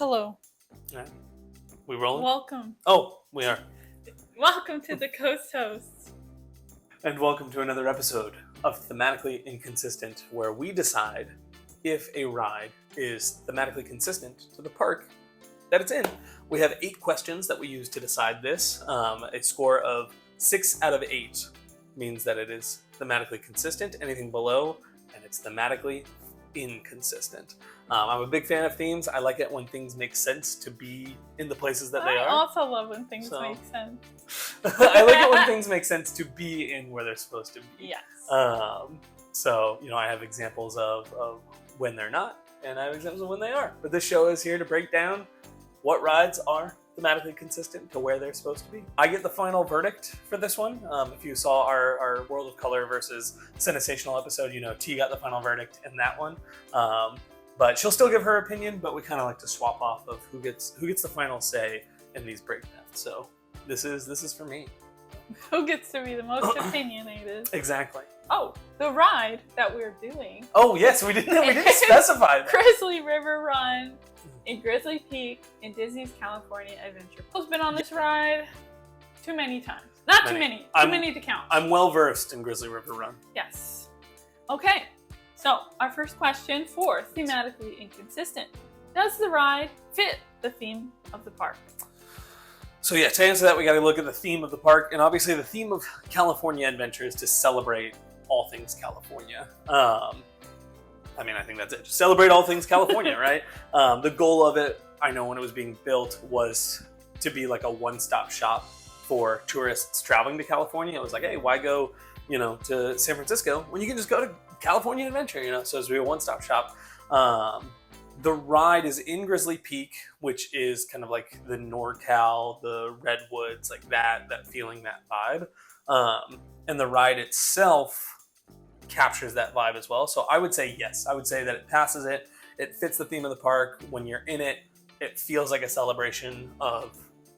Hello. Yeah. We rolling? Welcome. Oh, we are. Welcome to the Coast Hosts. And welcome to another episode of Thematically Inconsistent, where we decide if a ride is thematically consistent to the park that it's in. We have 8 questions that we use to decide this. A score of 6 out of 8 means that it is thematically consistent. Anything below, and it's thematically inconsistent. I'm a big fan of themes. I like it when things make sense to be in the places that they are. I also love when things make sense. I like it when things make sense to be in where they're supposed to be. Yes. So, I have examples of when they're not, and I have examples of when they are. But this show is here to break down what rides are thematically consistent to where they're supposed to be. I get the final verdict for this one. If you saw our World of Color versus Sensational episode, T got the final verdict in that one. But she'll still give her opinion, but we kind of like to swap off of who gets the final say in these breakdowns. So this is for me. Who gets to be the most opinionated? Exactly. Oh, the ride that we're doing. Oh yes, we didn't specify that. Grizzly River Run in Grizzly Peak in Disney's California Adventure. Who's been on this ride too many times? Not too many. Too many to count. I'm well versed in Grizzly River Run. Yes. Okay. So, our first question for Thematically Inconsistent. Does the ride fit the theme of the park? So yeah, to answer that, we got to look at the theme of the park. And obviously the theme of California Adventure is to celebrate all things California. I think that's it. Just celebrate all things California, right? The goal of it, I know when it was being built, was to be like a one-stop shop for tourists traveling to California. It was like, hey, why go, to San Francisco when you can just go to California Adventure, so it's a one-stop shop. The ride is in Grizzly Peak, which is kind of like the NorCal, the Redwoods, like that feeling, that vibe. And the ride itself captures that vibe as well. So I would say yes. I would say that it passes it. It fits the theme of the park. When you're in it, it feels like a celebration of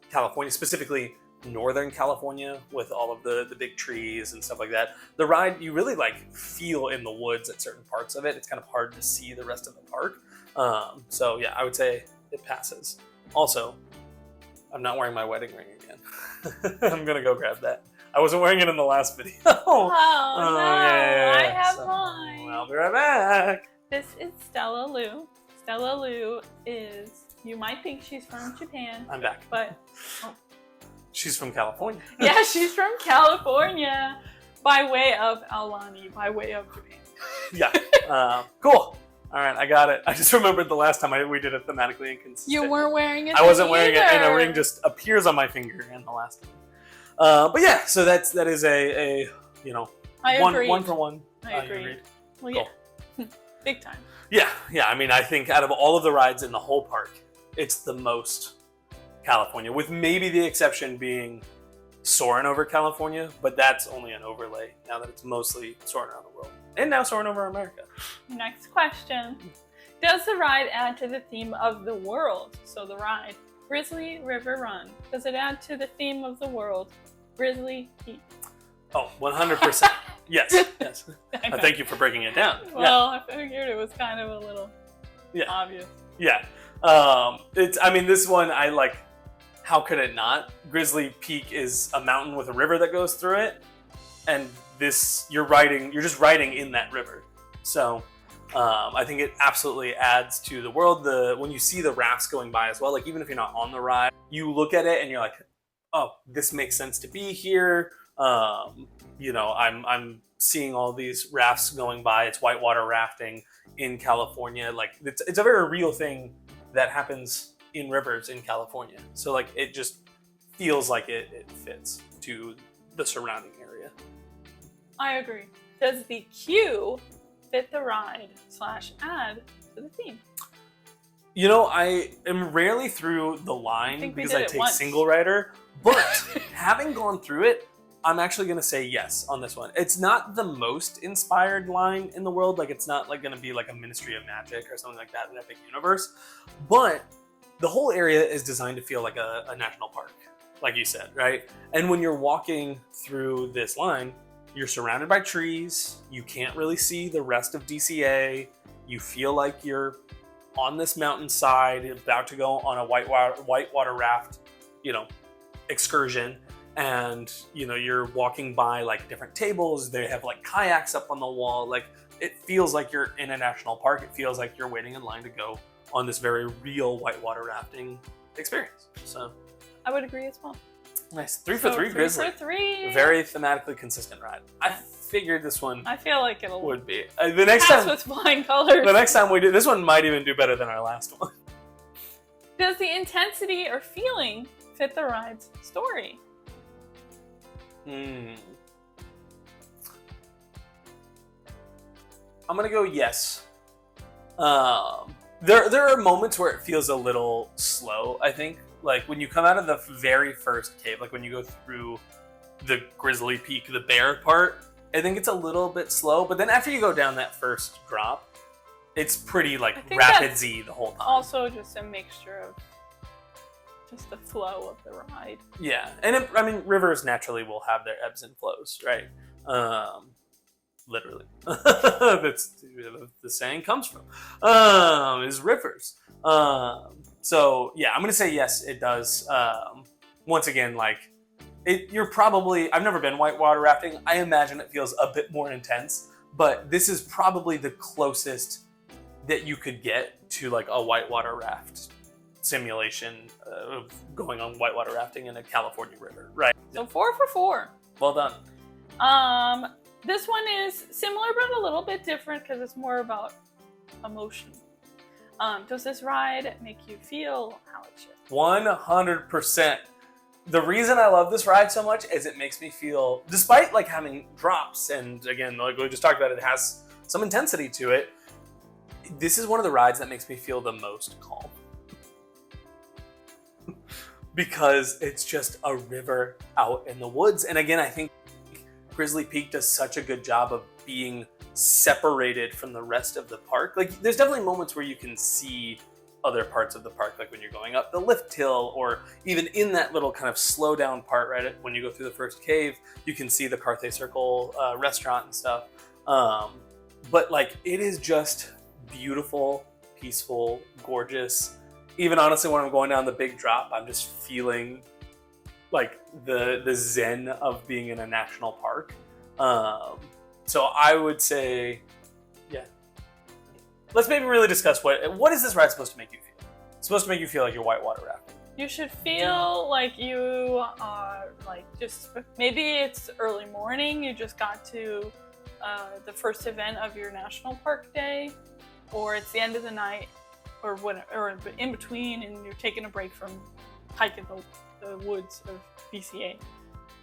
California, specifically Northern California, with all of the big trees and stuff like that. The ride, you really feel in the woods at certain parts of it. It's kind of hard to see the rest of the park. So yeah, I would say it passes. Also, I'm not wearing my wedding ring again. I'm gonna go grab that. I wasn't wearing it in the last video. No, yeah. I have mine. I'll be right back. This is Stella Lou. Stella Lou is, you might think she's from Japan. I'm back. But she's from California. Yeah, she's from California by way of Aulani, by way of Japan. Yeah. Cool. All right, I got it. I just remembered the last time we did it thematically inconsistent. You weren't wearing it. I wasn't wearing it, and a ring just appears on my finger in the last one. But yeah, so that is a one for one. I agree. Well, yeah, cool. Big time. Yeah. I think out of all of the rides in the whole park, it's the most California, with maybe the exception being Soarin' Over California, but that's only an overlay now that it's mostly soaring around the world. And now soaring over America. Next question. Does the ride add to the theme of the world? So the ride, Grizzly River Run, does it add to the theme of the world, Grizzly Peak? Oh, 100%. Yes. Thank you for breaking it down. Well, yeah. I figured it was kind of a little obvious. Yeah. This one, I like, how could it not? Grizzly Peak is a mountain with a river that goes through it. And you're just riding in that river. So I think it absolutely adds to the world. When you see the rafts going by as well, like even if you're not on the ride, you look at it and you're like, oh, this makes sense to be here. I'm seeing all these rafts going by. It's whitewater rafting in California. Like it's a very real thing that happens in rivers in California. So it just feels like it fits to the surrounding area. I agree. Does the queue fit the ride / add to the theme? I am rarely through the line because I take single rider, but having gone through it, I'm actually going to say yes on this one. It's not the most inspired line in the world. It's not going to be like a Ministry of Magic or something like that in Epic Universe, but the whole area is designed to feel like a national park, like you said, right? And when you're walking through this line, you're surrounded by trees. You can't really see the rest of DCA. You feel like you're on this mountainside, about to go on a whitewater raft, excursion. And, you're walking by like different tables. They have like kayaks up on the wall. Like, it feels like you're in a national park. It feels like you're waiting in line to go on this very real whitewater rafting experience. So I would agree as well. Nice. 3 for 3 Grizzly. 3 for 3. Very thematically consistent ride. I figured this one I feel like it'll would be. The next pass time with flying colors. The next time we do this one might even do better than our last one. Does the intensity or feeling fit the ride's story? I'm gonna go yes. There are moments where it feels a little slow, I think. Like when you come out of the very first cave, like when you go through the Grizzly Peak, the bear part, I think it's a little bit slow. But then after you go down that first drop, it's pretty like rapid Z the whole time. Also just a mixture of just the flow of the ride. Yeah, and rivers naturally will have their ebbs and flows, right? Literally, that's the saying comes from is rivers. So yeah, I'm gonna say yes, it does. Once again, like you're probably, I've never been whitewater rafting. I imagine it feels a bit more intense, but this is probably the closest that you could get to like a whitewater raft simulation of going on whitewater rafting in a California river, right? So 4 for 4. Well done. This one is similar but a little bit different because it's more about emotion. Does this ride make you feel how it should? 100%. The reason I love this ride so much is it makes me feel, despite like having drops, and again, like we just talked about, it has some intensity to it. This is one of the rides that makes me feel the most calm. Because it's just a river out in the woods. And again, I think Grizzly Peak does such a good job of being separated from the rest of the park. Like, there's definitely moments where you can see other parts of the park, like when you're going up the lift hill, or even in that little kind of slow down part, right? When you go through the first cave, you can see the Carthay Circle restaurant and stuff. But like, it is just beautiful, peaceful, gorgeous. Even honestly, when I'm going down the big drop, I'm just feeling like the zen of being in a national park. So I would say, yeah. Let's maybe really discuss what is this ride supposed to make you feel? It's supposed to make you feel like you're whitewater rafting. You should feel like you are like just, maybe it's early morning, you just got to the first event of your national park day, or it's the end of the night, or in between, and you're taking a break from hiking the woods of BCA.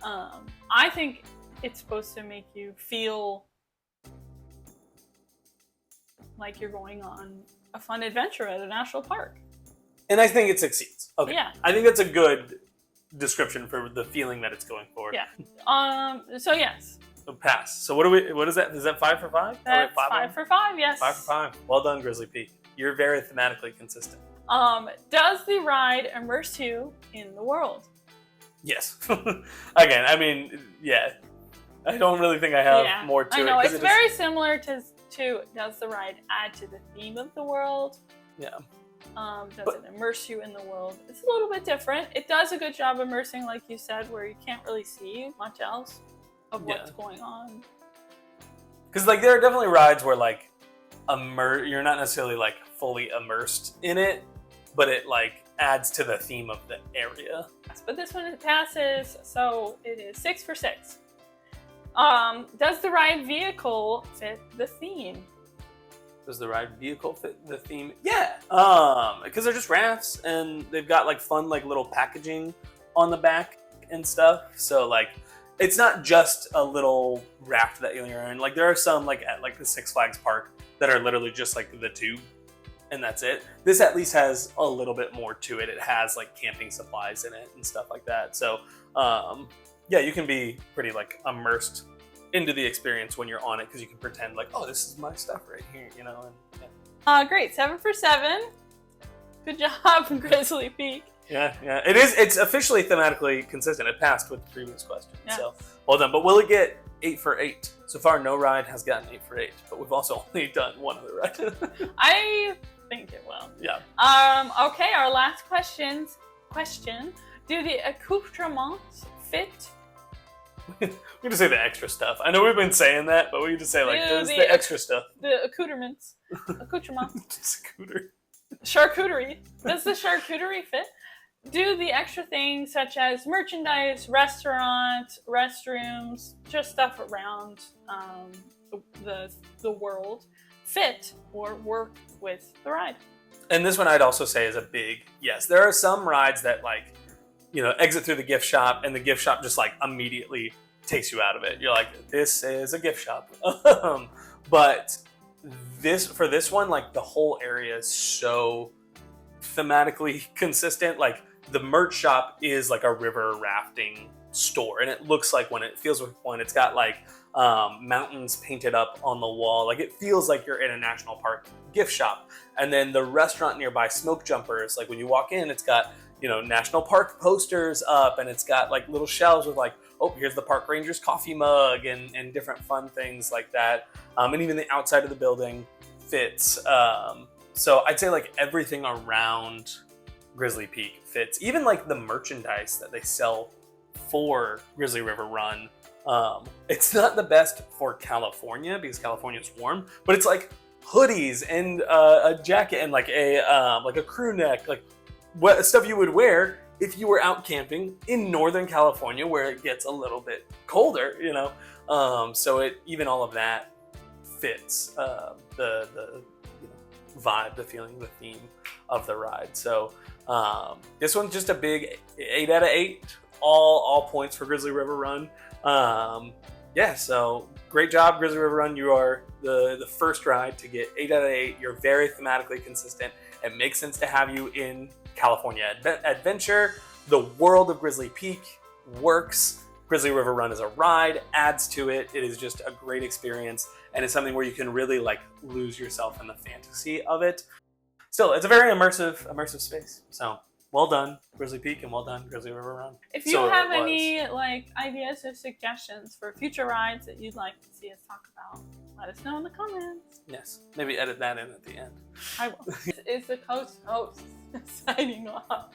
I think it's supposed to make you feel like you're going on a fun adventure at a national park. And I think it succeeds. Okay. Yeah. I think that's a good description for the feeling that it's going for. Yeah. So yes. So pass. So what is that? Is that 5 for 5? That's 5 for 5, yes. 5 for 5. Well done, Grizzly Peak. You're very thematically consistent. Does the ride immerse you in the world? Yes. Again, I mean, yeah. I don't really think I have more to it. I know, it's very similar to does the ride add to the theme of the world? Yeah. Does it immerse you in the world? It's a little bit different. It does a good job immersing, like you said, where you can't really see much else of what's going on. Because like there are definitely rides where like you're not necessarily like fully immersed in it, but it like adds to the theme of the area. Yes, but this one passes, so it is 6 for 6. Does the ride vehicle fit the theme? Does the ride vehicle fit the theme? Yeah. Because they're just rafts and they've got like fun like little packaging on the back and stuff. So like it's not just a little raft that you're in. Like there are some like at like the Six Flags park that are literally just like the tube and that's it. This at least has a little bit more to it. It has like camping supplies in it and stuff like that. So yeah, you can be pretty like immersed into the experience when you're on it because you can pretend like, oh, this is my stuff right here, you know. And, yeah. Great, 7 for 7. Good job, Grizzly Peak. Yeah. It is. It's officially thematically consistent. It passed with the previous question, yes. So well done. But will it get 8 for 8? So far, no ride has gotten 8 for 8, but we've also only done one other ride. think it will. Yeah. Okay, our last question. Do the accoutrements fit? We just say the extra stuff. I know we've been saying that, but we just say like does the extra stuff. The accoutrements. Scooter. Charcuterie. Does the charcuterie fit? Do the extra things such as merchandise, restaurant, restrooms, just stuff around the world fit or work with the ride? And this one I'd also say is a big yes. There are some rides that like, you know, exit through the gift shop and the gift shop just like immediately takes you out of it. You're like, this is a gift shop. But for this one, like the whole area is so thematically consistent. Like the merch shop is like a river rafting store, and it looks like one. It feels like one. It's got like mountains painted up on the wall. Like it feels like you're in a national park gift shop. And then the restaurant nearby, Smoke Jumpers, like when you walk in, it's got, you know, national park posters up, and it's got like little shelves with like, oh, here's the park ranger's coffee mug and different fun things like that. And even the outside of the building fits. So I'd say like everything around Grizzly Peak fits. Even like the merchandise that they sell for Grizzly River Run. It's not the best for California because California's warm, but it's like hoodies and a jacket and like a crew neck, like what stuff you would wear if you were out camping in Northern California where it gets a little bit colder, you know. So it even all of that fits the you know, vibe, the feeling, the theme of the ride. So this one's just a big 8 out of 8. All points for Grizzly River Run. Yeah, so great job, Grizzly River Run. You are the first ride to get 8 out of 8. You're very thematically consistent. It makes sense to have you in California Adventure. The world of Grizzly Peak works. Grizzly River Run is a ride, adds to it. It is just a great experience, and it's something where you can really like lose yourself in the fantasy of it. Still, it's a very immersive space. So well done, Grizzly Peak, and well done, Grizzly River Run. If you have any like ideas or suggestions for future rides that you'd like to see us talk about, let us know in the comments. Yes, maybe edit that in at the end. I will. This is the host signing off.